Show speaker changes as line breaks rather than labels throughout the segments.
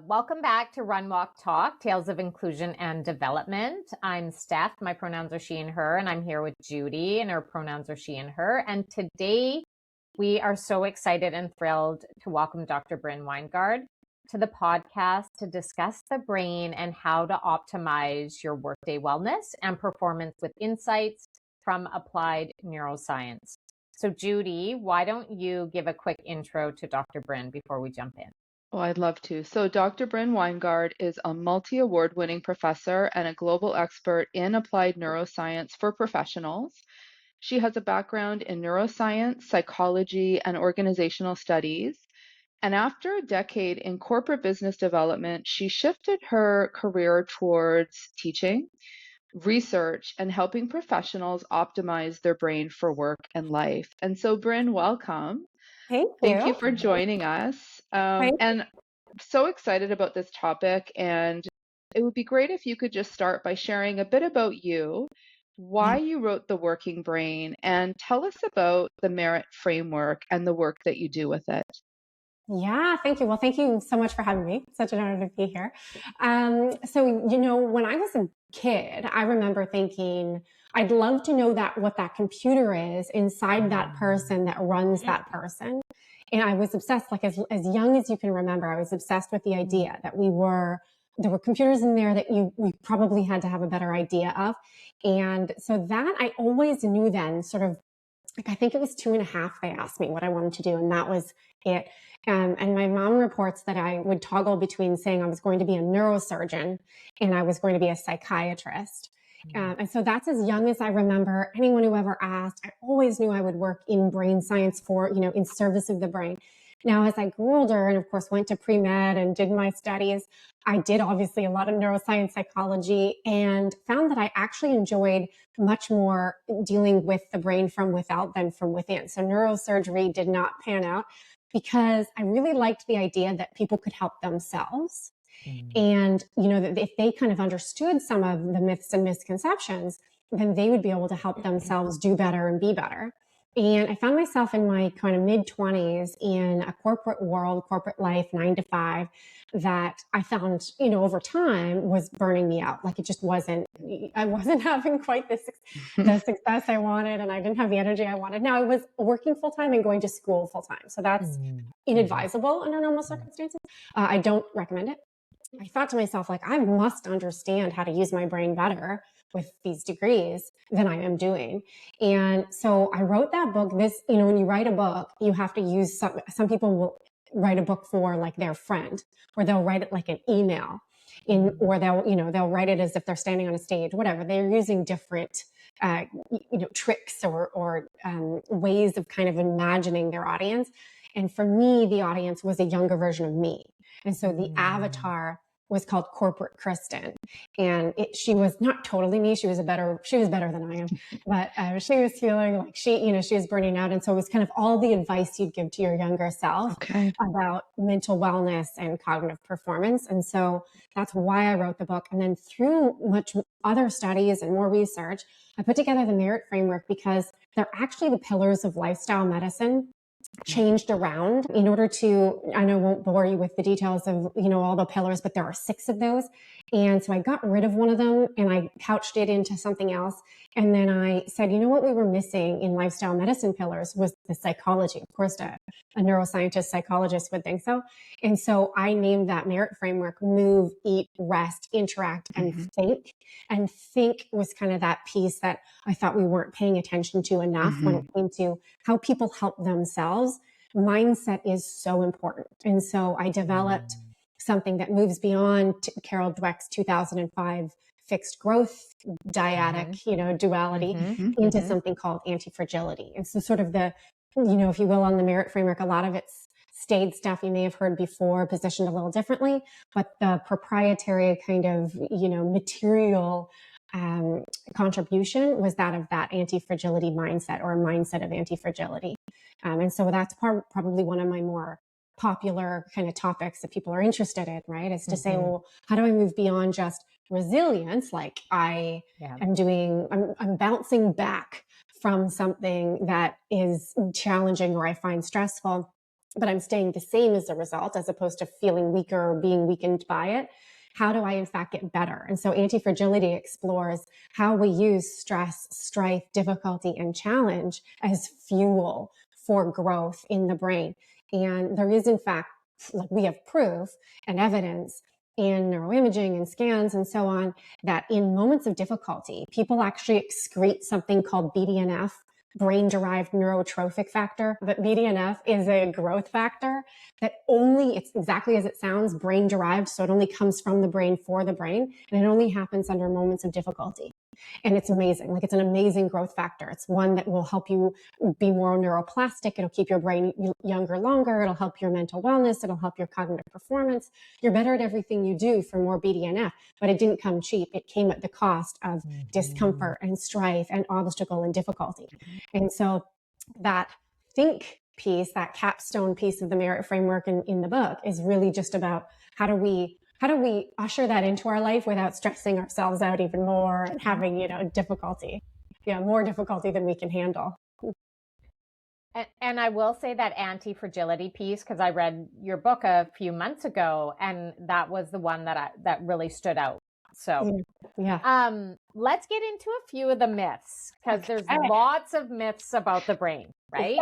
Welcome back to Run, Walk, Talk, Tales of Inclusion and Development. I'm Steph. My pronouns are she and her, and I'm here with Judy, and her pronouns are she and her. And today we are so excited and thrilled to welcome Dr. Brynn Winegard to the podcast to discuss the brain and how to optimize your workday wellness and performance with insights from applied neuroscience. So Judy, why don't you give a quick intro to Dr. Brynn before we jump in?
Oh, I'd love to. So, Dr. Brynn Winegard is a multi-award winning professor and a global expert in applied neuroscience for professionals. She has a background in neuroscience, psychology, and organizational studies. And after a decade in corporate business development, she shifted her career towards teaching, research, and helping professionals optimize their brain for work and life. And so, Brynn, welcome.
Thank
Thank you
you.
for joining us.
Thank
And I'm so excited about this topic. And it would be great if you could just start by sharing a bit about you, why you wrote The Working Brain, and tell us about the merit framework and the work that you do with it.
Yeah, thank you. Well, thank you so much for having me. Such an honor to be here. When I was a kid, I remember thinking, I'd love to know what that computer is inside that person that runs that person. And I was obsessed, like as young as you can remember, I was obsessed with the idea that there were computers in there that we probably had to have a better idea of. And so that I always knew then sort of, like, I think it was 2.5, they asked me what I wanted to do, and that was it. And my mom reports that I would toggle between saying I was going to be a neurosurgeon and I was going to be a psychiatrist. And so that's as young as I remember. Anyone who ever asked, I always knew I would work in brain science in service of the brain. Now, as I grew older and of course went to pre-med and did my studies, I did obviously a lot of neuroscience psychology and found that I actually enjoyed much more dealing with the brain from without than from within. So neurosurgery did not pan out because I really liked the idea that people could help themselves. And, that if they kind of understood some of the myths and misconceptions, then they would be able to help themselves do better and be better. And I found myself in my kind of mid 20s in a corporate world, corporate life, 9 to 5, that I found, over time was burning me out. Like I wasn't having quite the success I wanted, and I didn't have the energy I wanted. Now I was working full time and going to school full time. So that's inadvisable under normal circumstances. I don't recommend it. I thought to myself, like, I must understand how to use my brain better with these degrees than I am doing. And so I wrote that book. When you write a book, you have to use some people will write a book for like their friend, or they'll write it like an email or they'll write it as if they're standing on a stage, whatever. They're using different, tricks or ways of kind of imagining their audience. And for me, the audience was a younger version of me. And so the avatar was called Corporate Kristen. And she was not totally me. She was better than I am, but she was feeling like she was burning out. And so it was kind of all the advice you'd give to your younger self about mental wellness and cognitive performance. And so that's why I wrote the book. And then through much other studies and more research, I put together the merit framework because they're actually the pillars of lifestyle medicine changed around in order to, I know I won't bore you with the details of, all the pillars, but there are 6 of those. And so I got rid of one of them and I couched it into something else. And then I said, what we were missing in lifestyle medicine pillars was the psychology. Of course, a neuroscientist psychologist would think so. And so I named that merit framework Move, Eat, Rest, Interact, and Think. And think was kind of that piece that I thought we weren't paying attention to enough when it came to how people help themselves. Mindset is so important. And so I developed something that moves beyond Carol Dweck's 2005 fixed growth dyadic, duality into something called anti-fragility. And so sort of the, if you will, on the merit framework, a lot of it's staid stuff you may have heard before, positioned a little differently, but the proprietary kind of, material contribution was that of that anti-fragility mindset, or a mindset of anti-fragility. And so that's probably one of my more popular kind of topics that people are interested in, right? Is to say, well, how do I move beyond just resilience? Like I'm bouncing back from something that is challenging or I find stressful, but I'm staying the same as a result, as opposed to feeling weaker or being weakened by it. How do I, in fact, get better? And so anti-fragility explores how we use stress, strife, difficulty, and challenge as fuel for growth in the brain. And there is, in fact, like we have proof and evidence in neuroimaging and scans and so on, that in moments of difficulty, people actually excrete something called BDNF, brain-derived neurotrophic factor. But BDNF is a growth factor that it's exactly as it sounds, brain-derived, so it only comes from the brain for the brain, and it only happens under moments of difficulty. And it's amazing. Like, it's an amazing growth factor. It's one that will help you be more neuroplastic. It'll keep your brain younger longer. It'll help your mental wellness. It'll help your cognitive performance. You're better at everything you do for more BDNF, but it didn't come cheap. It came at the cost of discomfort and strife and obstacle and difficulty. And so that think piece, that capstone piece of the merit framework in the book, is really just about how do we usher that into our life without stressing ourselves out even more and having, difficulty, more difficulty than we can handle.
And I will say that anti-fragility piece, because I read your book a few months ago, and that was the one that really stood out. So, let's get into a few of the myths, because there's lots of myths about the brain, right?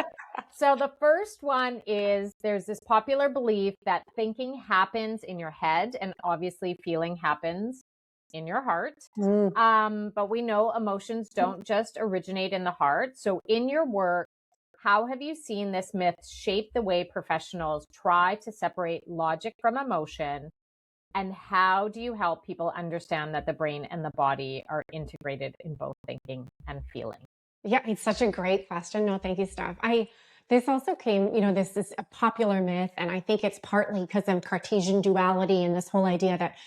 So the first one is, there's this popular belief that thinking happens in your head, and obviously feeling happens in your heart. But we know emotions don't just originate in the heart. So in your work, how have you seen this myth shape the way professionals try to separate logic from emotion? And how do you help people understand that the brain and the body are integrated in both thinking and feeling?
Yeah, it's such a great question. No, thank you, Steph. This also came, this is a popular myth, and I think it's partly because of Cartesian duality and this whole idea that,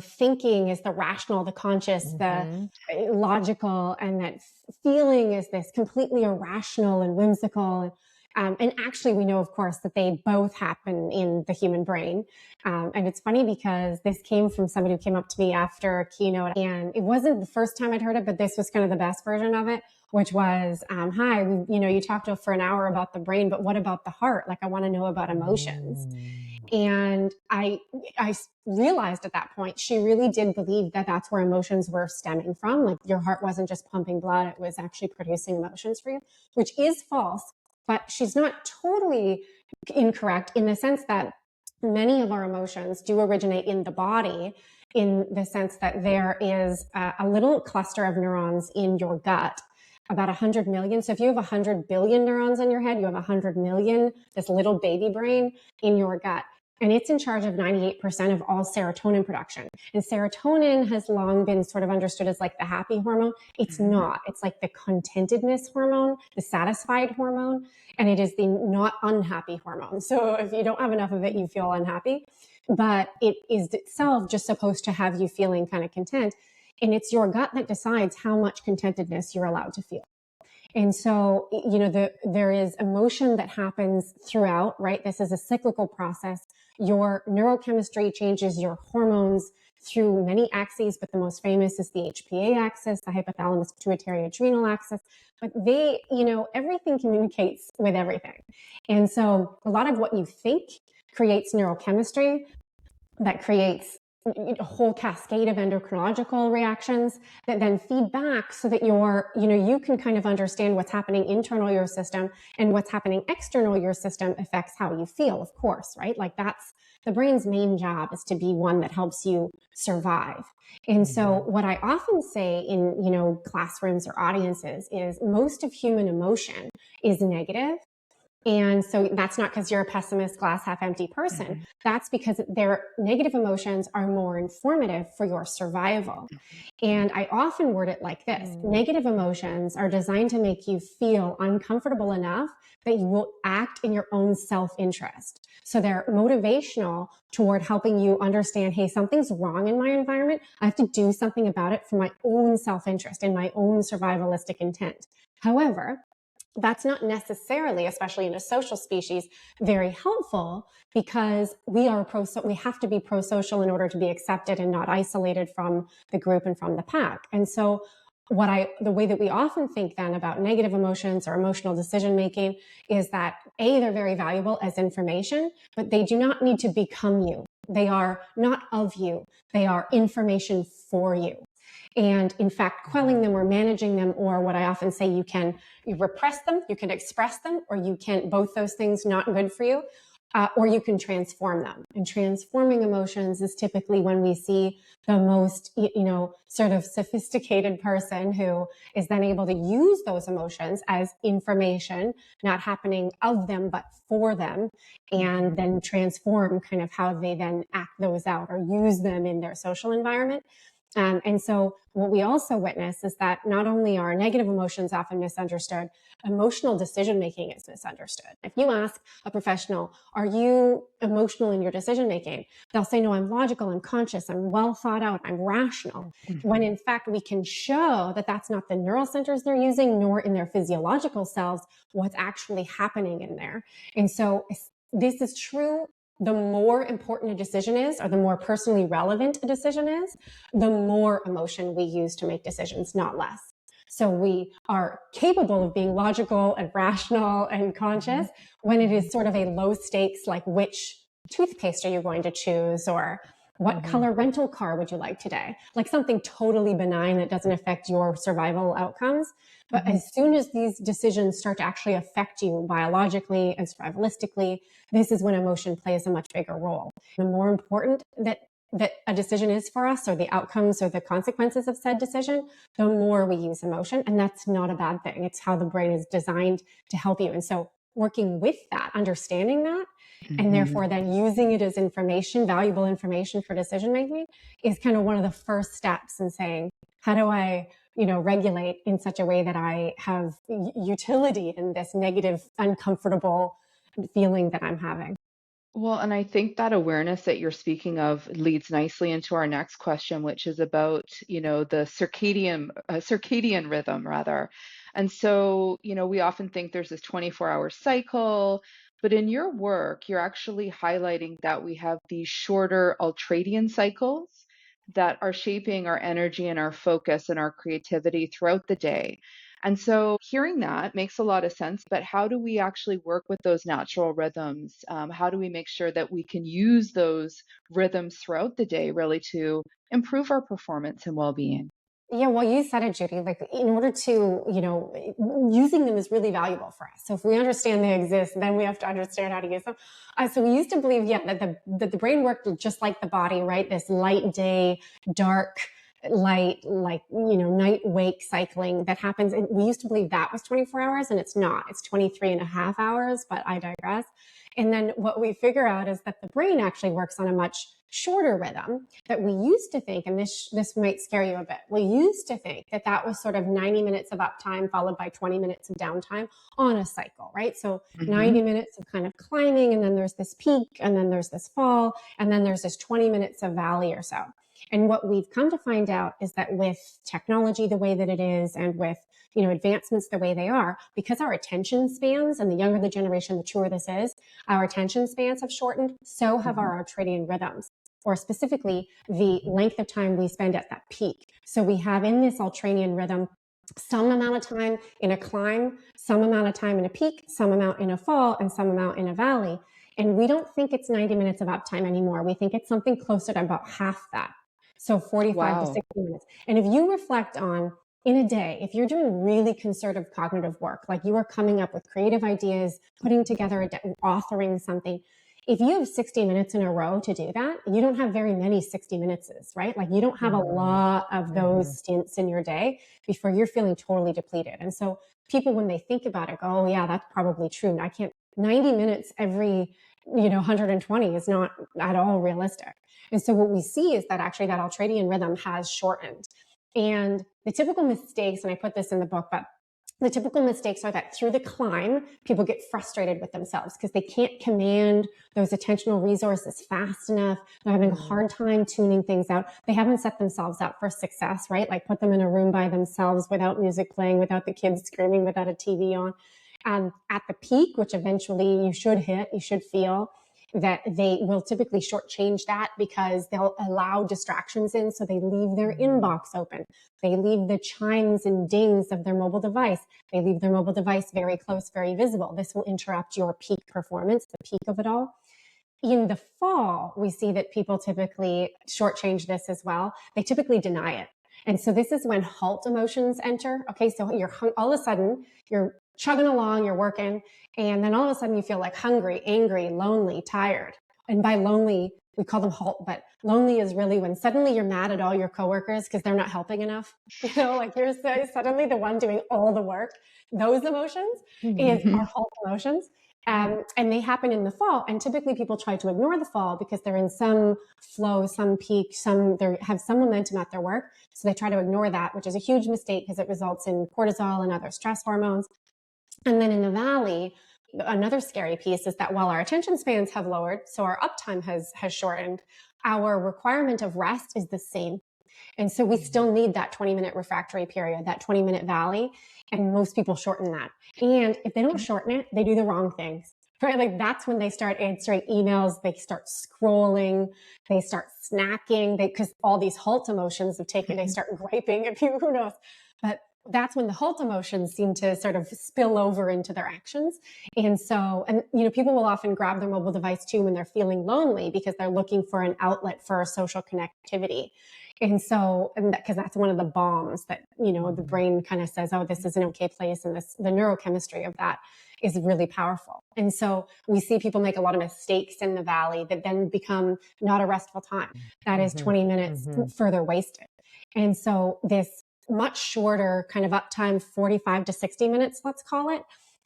thinking is the rational, the conscious, the logical, and that feeling is this completely irrational and whimsical. And actually, we know, of course, that they both happen in the human brain. And it's funny because this came from somebody who came up to me after a keynote, and it wasn't the first time I'd heard it, but this was kind of the best version of it, which was, hi, you talked for an hour about the brain, but what about the heart? Like, I want to know about emotions. And I realized at that point, she really did believe that that's where emotions were stemming from. Like, your heart wasn't just pumping blood, it was actually producing emotions for you, which is false. But she's not totally incorrect in the sense that many of our emotions do originate in the body, in the sense that there is a little cluster of neurons in your gut, about 100 million. So if you have 100 billion neurons in your head, you have 100 million, this little baby brain in your gut. And it's in charge of 98% of all serotonin production. And serotonin has long been sort of understood as like the happy hormone. It's not. It's like the contentedness hormone, the satisfied hormone, and it is the not unhappy hormone. So if you don't have enough of it, you feel unhappy. But it is itself just supposed to have you feeling kind of content. And it's your gut that decides how much contentedness you're allowed to feel. And so, there is emotion that happens throughout, right? This is a cyclical process. Your neurochemistry changes your hormones through many axes, but the most famous is the HPA axis, the hypothalamus pituitary adrenal axis. But they, everything communicates with everything. And so a lot of what you think creates neurochemistry that creates a whole cascade of endocrinological reactions that then feed back so that you can kind of understand what's happening internal your system, and what's happening external your system affects how you feel, of course, right? Like, that's the brain's main job, is to be one that helps you survive. And so what I often say in, classrooms or audiences is most of human emotion is negative. And so that's not because you're a pessimist, glass half empty person. That's because their negative emotions are more informative for your survival. And I often word it like this. Negative emotions are designed to make you feel uncomfortable enough that you will act in your own self-interest. So they're motivational toward helping you understand, hey, something's wrong in my environment. I have to do something about it for my own self-interest and my own survivalistic intent. However, that's not necessarily, especially in a social species, very helpful, because we have to be pro-social in order to be accepted and not isolated from the group and from the pack. And so the way that we often think then about negative emotions or emotional decision making is that they're very valuable as information, but they do not need to become you. They are not of you. They are information for you. And in fact, quelling them or managing them, or what I often say, you repress them, you can express them, or you can, both those things not good for you, or you can transform them. And transforming emotions is typically when we see the most, sort of sophisticated person who is then able to use those emotions as information, not happening of them, but for them, and then transform kind of how they then act those out or use them in their social environment. And so what we also witness is that not only are negative emotions often misunderstood, emotional decision-making is misunderstood. If you ask a professional, are you emotional in your decision-making? They'll say, no, I'm logical, I'm conscious, I'm well thought out, I'm rational. When in fact, we can show that that's not the neural centers they're using, nor in their physiological selves, what's actually happening in there. And so this is true. The more important a decision is, or the more personally relevant a decision is, the more emotion we use to make decisions, not less. So we are capable of being logical and rational and conscious when it is sort of a low stakes, like which toothpaste are you going to choose, or what color rental car would you like today? Like something totally benign that doesn't affect your survival outcomes. But as soon as these decisions start to actually affect you biologically and survivalistically, this is when emotion plays a much bigger role. The more important that a decision is for us, or the outcomes or the consequences of said decision, the more we use emotion. And that's not a bad thing. It's how the brain is designed to help you. And so working with that, understanding that, and therefore then using it as information, valuable information for decision making, is kind of one of the first steps in saying, how do I regulate in such a way that I have utility in this negative, uncomfortable feeling that I'm having?
Well, and I think that awareness that you're speaking of leads nicely into our next question, which is about, the circadian rhythm rather. And so, we often think there's this 24-hour cycle, but in your work, you're actually highlighting that we have these shorter ultradian cycles that are shaping our energy and our focus and our creativity throughout the day. And so hearing that makes a lot of sense, but how do we actually work with those natural rhythms? How do we make sure that we can use those rhythms throughout the day really to improve our performance and well-being?
Yeah, well, you said it, Judy. Like, in order to, using them is really valuable for us. So if we understand they exist, then we have to understand how to use them. So we used to believe, that the brain worked just like the body, right? This light day, dark light, like, night wake cycling that happens. And we used to believe that was 24 hours, and it's not. It's 23 and a half hours, but I digress. And then what we figure out is that the brain actually works on a much shorter rhythm that we used to think, and this might scare you a bit. We used to think that was sort of 90 minutes of uptime followed by 20 minutes of downtime on a cycle, right? So 90 minutes of kind of climbing, and then there's this peak, and then there's this fall, and then there's this 20 minutes of valley or so. And what we've come to find out is that with technology the way that it is, and with advancements the way they are, because our attention spans, and the younger the generation, the truer this is, our attention spans have shortened, so have our ultradian rhythms, or specifically the length of time we spend at that peak. So we have in this ultradian rhythm some amount of time in a climb, some amount of time in a peak, some amount in a fall, and some amount in a valley. And we don't think it's 90 minutes of uptime anymore. We think it's something closer to about half that. So 45 to 60 minutes. And if you reflect on, in a day, if you're doing really concerted cognitive work, like you are coming up with creative ideas, putting together authoring something, if you have 60 minutes in a row to do that, you don't have very many 60 minutes, right? Like you don't have a lot of those stints in your day before you're feeling totally depleted. And so people, when they think about it, go, oh yeah, that's probably true. 90 minutes every 120 is not at all realistic. And so what we see is that actually that ultradian rhythm has shortened. And the typical mistakes, and I put this in the book, but the typical mistakes are that through the climb, people get frustrated with themselves because they can't command those attentional resources fast enough. They're having a hard time tuning things out. They haven't set themselves up for success, right? Like put them in a room by themselves without music playing, without the kids screaming, without a TV on. At the peak, which eventually you should hit, you should feel, that they will typically shortchange that because they'll allow distractions in. So they leave their inbox open. They leave the chimes and dings of their mobile device. They leave their mobile device very close, very visible. This will interrupt your peak performance, the peak of it all. In the fall, we see that people typically shortchange this as well. They typically deny it. And so this is when halt emotions enter. Okay, so you're all of a sudden, you're chugging along, you're working, and then all of a sudden you feel like hungry, angry, lonely, tired. And by lonely, we call them halt, but lonely is really when suddenly you're mad at all your coworkers because they're not helping enough. Like you're suddenly the one doing all the work. Those emotions are halt emotions. And they happen in the fall. And typically people try to ignore the fall because they're in some flow, some peak, they have some momentum at their work. So they try to ignore that, which is a huge mistake because it results in cortisol and other stress hormones. And then in the valley, another scary piece is that while our attention spans have lowered, so our uptime has shortened, our requirement of rest is the same. And so we still need that 20-minute refractory period, that 20-minute valley. And most people shorten that. And if they don't shorten it, they do the wrong things, right? Like that's when they start answering emails, they start scrolling, they start snacking, because all these halt emotions have taken, they start griping at people, who knows? But that's when the halt emotions seem to sort of spill over into their actions. And so, people will often grab their mobile device too when they're feeling lonely because they're looking for an outlet for social connectivity. And so, because that's one of the bombs that, the brain kind of says, oh, this is an okay place. And the neurochemistry of that is really powerful. And so we see people make a lot of mistakes in the valley that then become not a restful time. That is 20 minutes further wasted. And so this much shorter kind of uptime, 45 to 60 minutes, let's call it.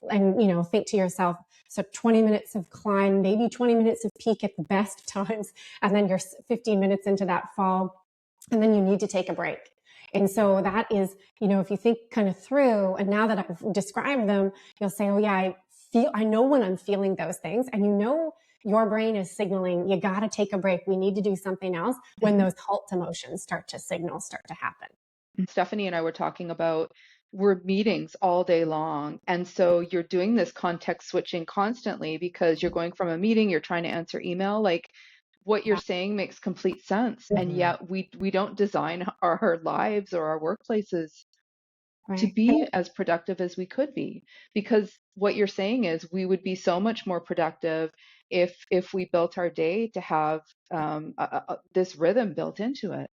And, think to yourself, so 20 minutes of climb, maybe 20 minutes of peak at the best of times. And then you're 15 minutes into that fall. And then you need to take a break. And so that is, if you think kind of through, and now that I've described them, you'll say, oh yeah, I know when I'm feeling those things. And your brain is signaling, you got to take a break. We need to do something else when those halt emotions start to happen.
Stephanie and I were talking about we're meetings all day long. And so you're doing this context switching constantly because you're going from a meeting, you're trying to answer email, like what you're saying makes complete sense. And yet we don't design our lives or our workplaces to be as productive as we could be, because what you're saying is we would be so much more productive if we built our day to have this rhythm built into it.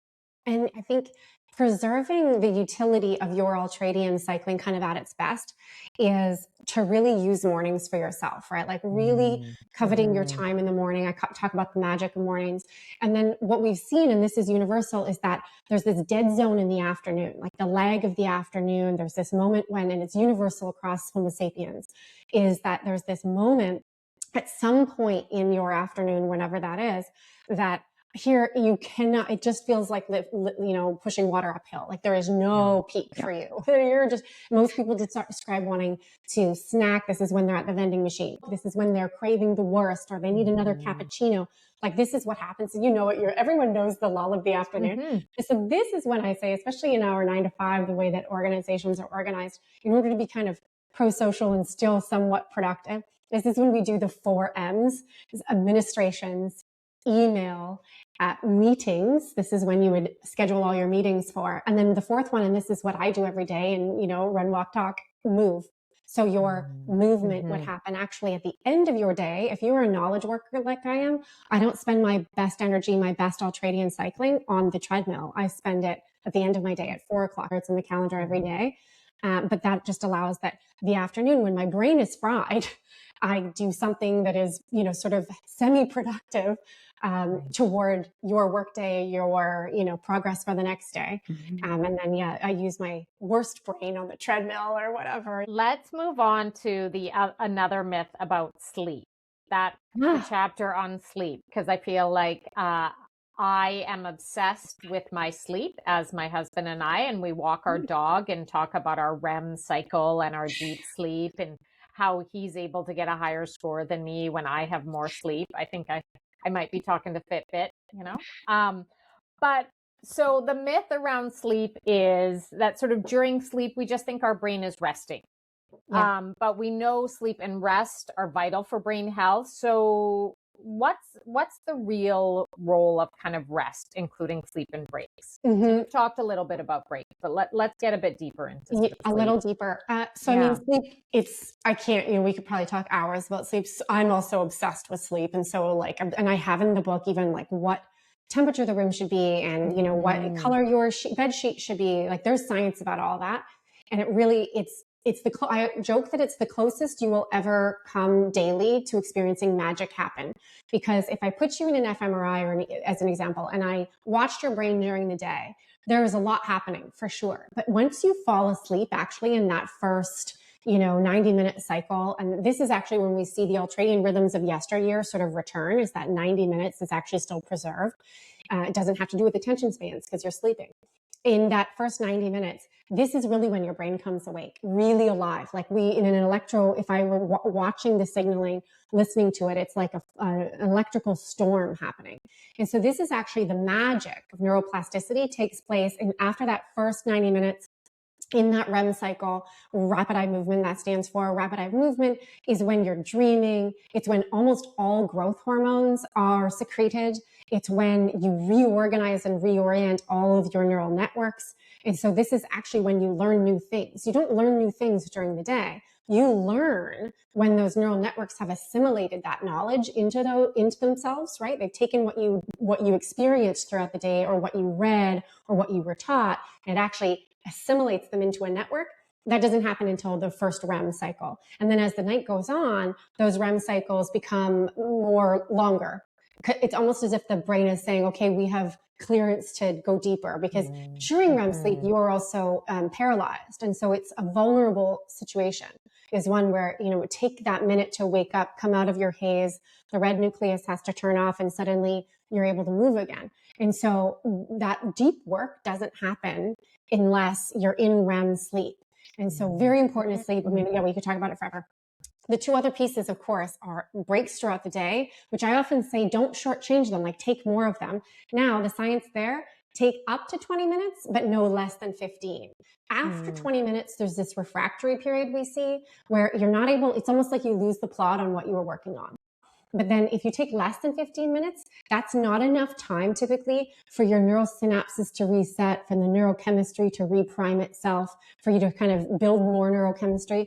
And I think preserving the utility of your ultradian cycling kind of at its best is to really use mornings for yourself, right? Like really coveting your time in the morning. I talk about the magic of mornings. And then what we've seen, and this is universal, is that there's this dead zone in the afternoon, like the lag of the afternoon. There's this moment when, and it's universal across Homo sapiens, is that there's this moment at some point in your afternoon, whenever that is, that here you cannot, it just feels like, pushing water uphill. Like there is no peak for you. Most people describe wanting to snack. This is when they're at the vending machine. This is when they're craving the worst, or they need another cappuccino. Like this is what happens. Everyone knows the lull of the afternoon. And so this is when I say, especially in our 9 to 5, the way that organizations are organized, in order to be kind of pro-social and still somewhat productive, this is when we do the 4 M's, administrations, email, meetings. This is when you would schedule all your meetings for. And then the 4th one, and this is what I do every day, and, run, walk, talk, move. So your movement would happen actually at the end of your day. If you're a knowledge worker like I am, I don't spend my best energy, my best ultradian cycling on the treadmill. I spend it at the end of my day at 4:00. It's in the calendar every day. But that just allows that the afternoon, when my brain is fried, I do something that is, sort of semi-productive toward your workday, your, progress for the next day. And then, I use my worst brain on the treadmill or whatever.
Let's move on to the another myth about sleep. The chapter on sleep, because I feel like I am obsessed with my sleep, as my husband and I, and we walk our dog and talk about our REM cycle and our deep sleep and how he's able to get a higher score than me when I have more sleep. I think I might be talking to Fitbit, But so the myth around sleep is that sort of during sleep, we just think our brain is resting. But we know sleep and rest are vital for brain health. So what's the real role of kind of rest, including sleep and breaks? So we've talked a little bit about breaks, but let's get a bit deeper into
a
sleep.
little deeper. I mean, sleep, I can't, we could probably talk hours about sleep. I'm also obsessed with sleep. And so like, and I have in the book, even like what temperature the room should be and, what color your bed sheet should be. Like there's science about all that. And it really, I joke that it's the closest you will ever come daily to experiencing magic happen. Because if I put you in an fMRI as an example, and I watched your brain during the day, there is a lot happening for sure. But once you fall asleep, actually in that first, 90-minute cycle, and this is actually when we see the ultradian rhythms of yesteryear sort of return, is that 90 minutes is actually still preserved. It doesn't have to do with attention spans because you're sleeping. In that first 90 minutes, this is really when your brain comes awake, really alive. Like in an if I were watching the signaling, listening to it, it's like an electrical storm happening. And so this is actually the magic of neuroplasticity takes place. And after that first 90 minutes, in that REM cycle, rapid eye movement, that stands for rapid eye movement, is when you're dreaming. It's when almost all growth hormones are secreted. It's when you reorganize and reorient all of your neural networks. And so this is actually when you learn new things. You don't learn new things during the day. You learn when those neural networks have assimilated that knowledge into themselves, right? They've taken what you experienced throughout the day or what you read or what you were taught, and it actually assimilates them into a network. That doesn't happen until the first REM cycle. And then as the night goes on, those REM cycles become longer. It's almost as if the brain is saying, okay, we have clearance to go deeper, because during REM sleep, you are also paralyzed. And so it's a vulnerable situation, is one where, take that minute to wake up, come out of your haze, the red nucleus has to turn off, and suddenly you're able to move again. And so that deep work doesn't happen unless you're in REM sleep. And so very important to sleep. I mean, we could talk about it forever. The two other pieces, of course, are breaks throughout the day, which I often say, don't shortchange them, like take more of them. Now, the science there, take up to 20 minutes, but no less than 15. After 20 minutes, there's this refractory period we see where you're not able, it's almost like you lose the plot on what you were working on. But then if you take less than 15 minutes, that's not enough time typically for your neural synapses to reset, for the neurochemistry to reprime itself, for you to kind of build more neurochemistry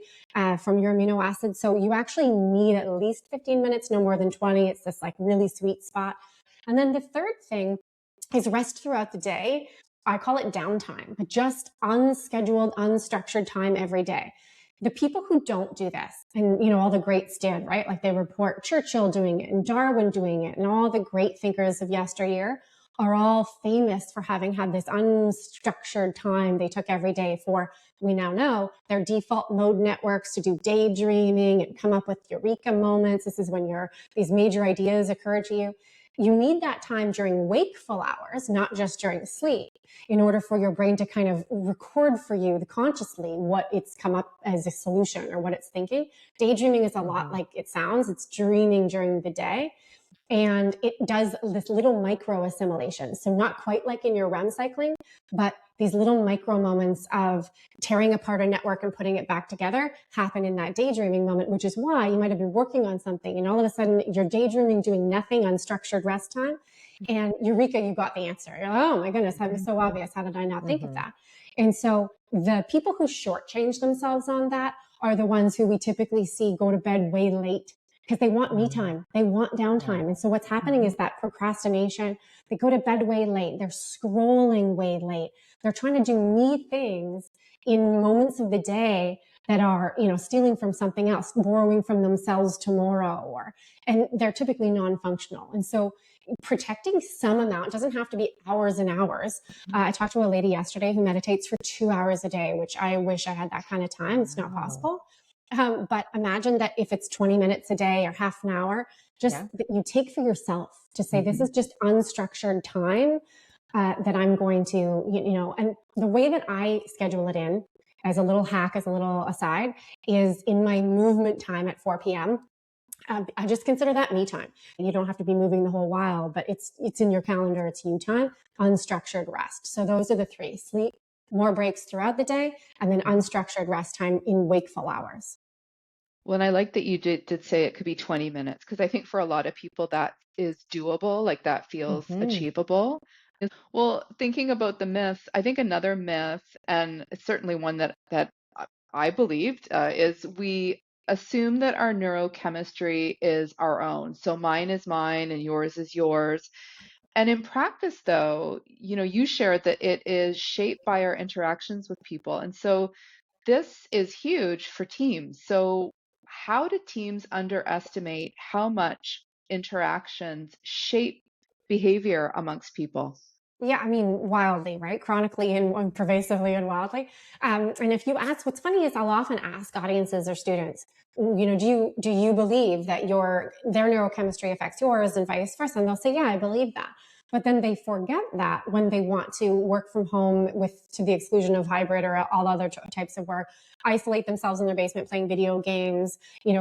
from your amino acids. So you actually need at least 15 minutes, no more than 20. It's this like really sweet spot. And then the third thing is rest throughout the day. I call it downtime, but just unscheduled, unstructured time every day. The people who don't do this, and all the greats did, right? Like they report Churchill doing it and Darwin doing it, and all the great thinkers of yesteryear are all famous for having had this unstructured time they took every day for, we now know, their default mode networks to do daydreaming and come up with eureka moments. This is when these major ideas occur to you. You need that time during wakeful hours, not just during sleep, in order for your brain to kind of record for you consciously what it's come up as a solution or what it's thinking. Daydreaming is a lot like it sounds. It's dreaming during the day. And it does this little micro assimilation. So not quite like in your REM cycling, but these little micro moments of tearing apart a network and putting it back together happen in that daydreaming moment, which is why you might have been working on something and all of a sudden you're daydreaming, doing nothing, unstructured rest time. And eureka, you got the answer. You're like, oh my goodness, that was so obvious. How did I not think of that? And so the people who shortchange themselves on that are the ones who we typically see go to bed way late, because they want me time. They want downtime. And so what's happening is that procrastination, they go to bed way late. They're scrolling way late. They're trying to do me things in moments of the day that are, stealing from something else, borrowing from themselves tomorrow, and they're typically non-functional. And so protecting some amount, doesn't have to be hours and hours. I talked to a lady yesterday who meditates for 2 hours a day, which I wish I had that kind of time. It's not possible. But imagine that if it's 20 minutes a day or half an hour, that you take for yourself to say, this is just unstructured time that I'm going to, and the way that I schedule it in as a little hack, as a little aside, is in my movement time at 4 p.m. I just consider that me time. You don't have to be moving the whole while, but it's in your calendar. It's you time, unstructured rest. So those are the three: sleep, more breaks throughout the day, and then unstructured rest time in wakeful hours.
Well, and I like that you did say it could be 20 minutes because I think for a lot of people that is doable, like that feels
Hmm.
achievable. Well, thinking about the myths, I think another myth, and it's certainly one that I believed, is we assume that our neurochemistry is our own. So mine is mine and yours is yours. And in practice, though, you shared that it is shaped by our interactions with people. And so this is huge for teams. So, how do teams underestimate how much interactions shape behavior amongst people?
Yeah, I mean, wildly, right? Chronically and pervasively and wildly. And if you ask, what's funny is I'll often ask audiences or students, do you believe that their neurochemistry affects yours and vice versa? And they'll say, yeah, I believe that. But then they forget that when they want to work from home to the exclusion of hybrid or all other types of work, isolate themselves in their basement playing video games,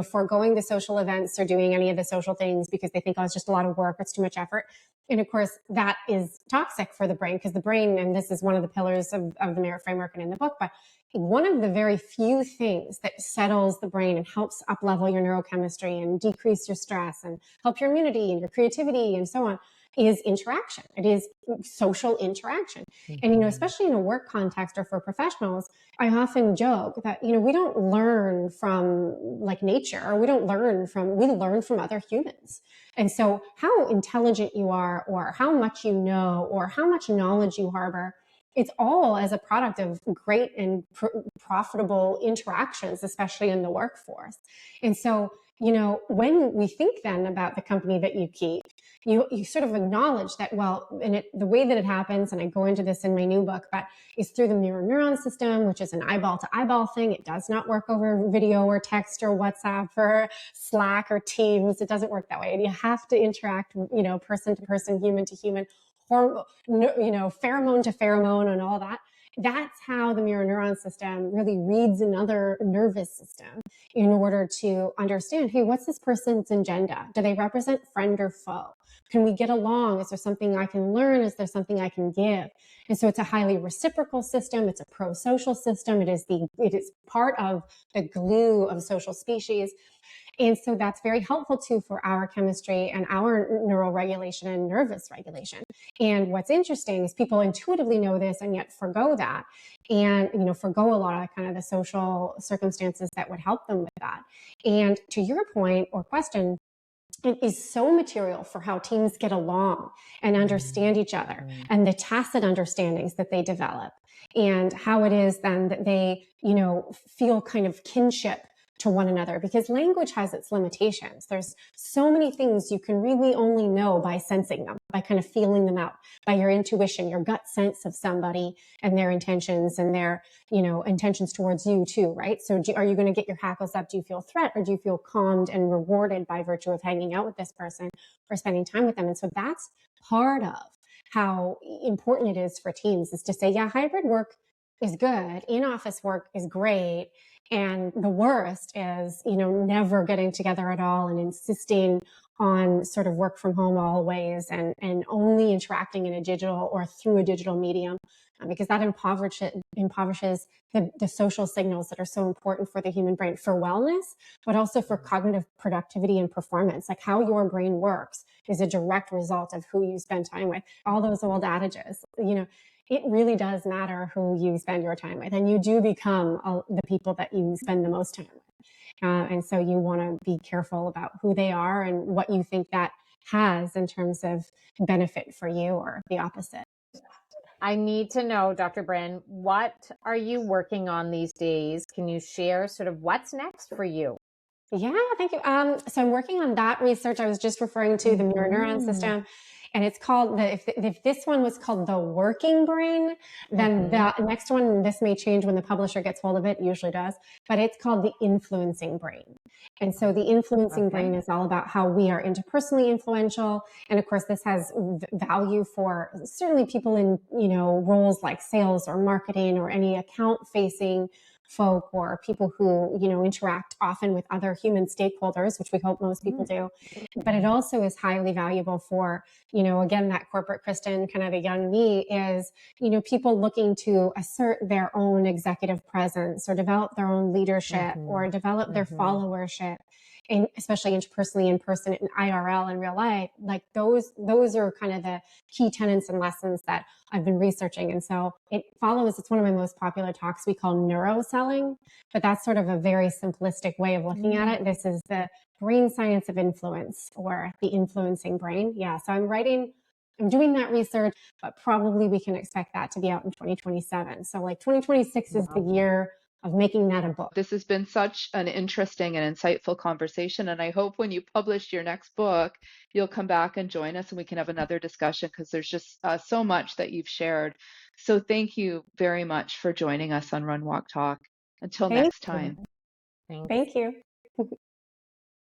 foregoing the social events or doing any of the social things because they think, oh, it's just a lot of work, it's too much effort. And of course, that is toxic for the brain because the brain, and this is one of the pillars of the merit framework and in the book, but one of the very few things that settles the brain and helps up level your neurochemistry and decrease your stress and help your immunity and your creativity and so on is interaction. It is social interaction. And, especially in a work context or for professionals, I often joke that, we don't learn from like nature, or we learn from other humans. And so how intelligent you are, or how much you know, or how much knowledge you harbor, it's all as a product of great and profitable interactions, especially in the workforce. And so, when we think then about the company that you keep, you sort of acknowledge that, well, and the way that it happens, and I go into this in my new book, but is through the mirror neuron system, which is an eyeball to eyeball thing. It does not work over video or text or WhatsApp or Slack or Teams. It doesn't work that way. And you have to interact, person to person, human to human, pheromone to pheromone and all that. That's how the mirror neuron system really reads another nervous system in order to understand, hey, what's this person's agenda? Do they represent friend or foe? Can we get along? Is there something I can learn? Is there something I can give? And so it's a highly reciprocal system. It's a pro-social system. It is part of the glue of social species. And so that's very helpful too for our chemistry and our neural regulation and nervous regulation. And what's interesting is people intuitively know this and yet forgo that, and forgo a lot of kind of the social circumstances that would help them with that. And to your point or question, it is so material for how teams get along and understand each other, and the tacit understandings that they develop, and how it is then that they, feel kind of kinship to one another, because language has its limitations. There's so many things you can really only know by sensing them, by kind of feeling them out, by your intuition, your gut sense of somebody and their intentions and their, intentions towards you too, right? So are you going to get your hackles up? Do you feel threat, or do you feel calmed and rewarded by virtue of hanging out with this person or spending time with them? And so that's part of how important it is for teams, is to say, yeah, hybrid work is good, in-office work is great, and the worst is, never getting together at all and insisting on sort of work from home always, and only interacting in a digital or through a digital medium, because that impoverishes the social signals that are so important for the human brain for wellness, but also for cognitive productivity and performance. Like how your brain works is a direct result of who you spend time with. All those old adages, it really does matter who you spend your time with, and you do become the people that you spend the most time with. And so you want to be careful about who they are and what you think that has in terms of benefit for you, or the opposite.
I need to know, Dr. Brynn, what are you working on these days? Can you share sort of what's next for you?
Yeah, thank you. So I'm working on that research I was just referring to, the mirror neuron system. And it's called, if this one was called the working brain, then the next one, this may change when the publisher gets hold of it, usually does, but it's called the influencing brain. And so the influencing brain is all about how we are interpersonally influential. And of course, this has value for certainly people in, roles like sales or marketing or any account facing folk or people who, interact often with other human stakeholders, which we hope most people do. But it also is highly valuable for, again, that corporate Kristen, kind of the young me is, people looking to assert their own executive presence or develop their own leadership or develop their followership. And especially interpersonally, in person, in IRL, in real life, like those are kind of the key tenets and lessons that I've been researching. And so it's one of my most popular talks we call neuroselling, but that's sort of a very simplistic way of looking at it. This is the brain science of influence, or the influencing brain. Yeah. So I'm doing that research, but probably we can expect that to be out in 2027. So like 2026 is the year of making that a book.
This has been such an interesting and insightful conversation. And I hope when you publish your next book, you'll come back and join us and we can have another discussion, because there's just so much that you've shared. So thank you very much for joining us on Run Walk Talk. Until next time.
Thank you.